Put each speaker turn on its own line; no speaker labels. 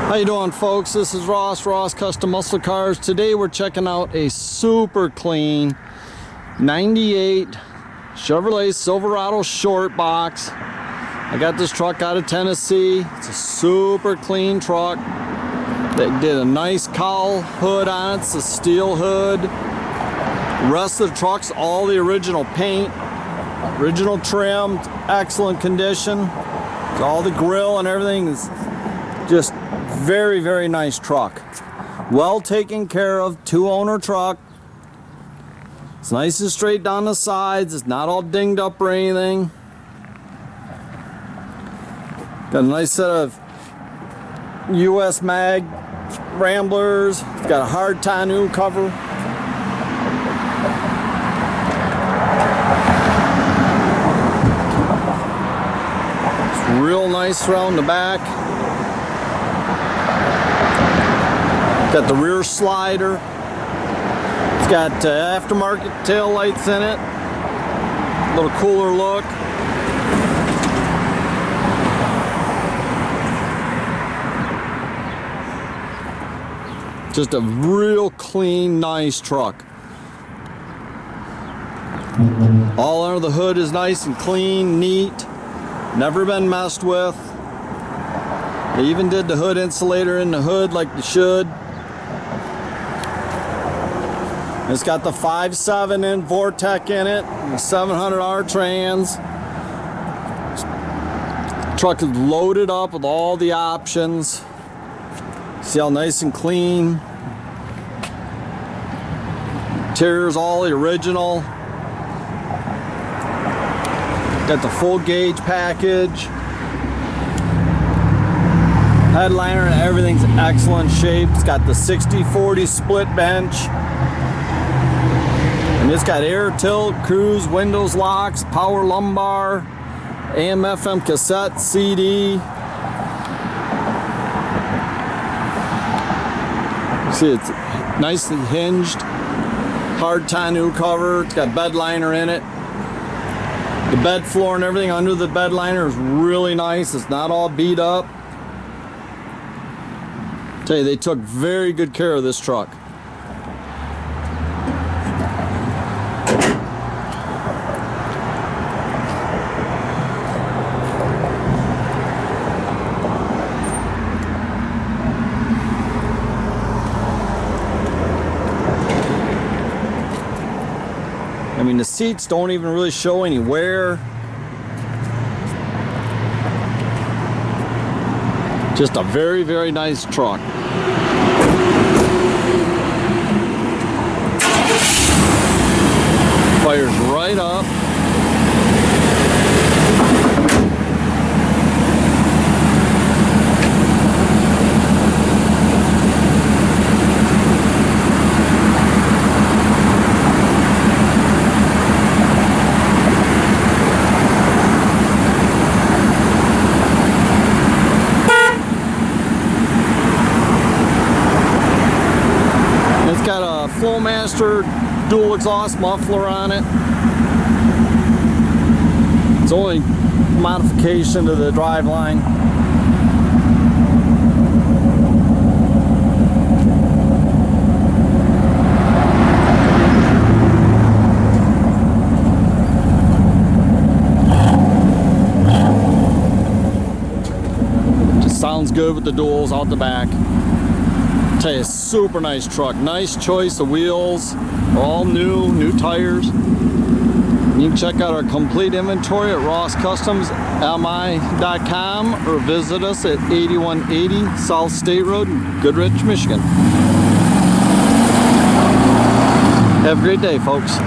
How you doing, folks? This is Ross Custom Muscle Cars. Today we're checking out a super clean 98 Chevrolet Silverado Shortbox. I got this truck out of Tennessee. It's a super clean truck. They did a nice cowl hood on it. It's a steel hood. The rest of the truck's all the original paint, original trim, excellent condition. All the grill and everything is just very, very nice truck. Well taken care of, two-owner truck. It's nice and straight down the sides. It's not all dinged up or anything. Got a nice set of US mag ramblers. It's got a hard tonneau cover. It's real nice around the back. Got the rear slider. It's got aftermarket taillights in it. A little cooler look. Just a real clean, nice truck. All under the hood is nice and clean, neat. Never been messed with. They even did the hood insulator in the hood like they should. It's got the 5.7 in Vortec in it, and the 700R trans. The truck is loaded up with all the options. See how nice and clean. Interior's all the original. Got the full gauge package. Headliner and everything's in excellent shape. It's got the 60/40 split bench. And it's got air tilt, cruise, windows locks, power lumbar, AM/FM cassette, CD. See, it's nicely hinged, hard tonneau cover. It's got bed liner in it. The bed floor and everything under the bed liner is really nice. It's not all beat up. Tell you, they took very good care of this truck. I mean, the seats don't even really show any wear. Just a very, very nice truck. Fires right up. Got a Flowmaster dual exhaust muffler on it. It's only modification to the driveline. Just sounds good with the duals out the back. Tell you, super nice truck. Nice choice of wheels. All new tires. You can check out our complete inventory at rosscustomsmi.com or visit us at 8180 South State Road in Goodrich, Michigan. Have a great day, folks.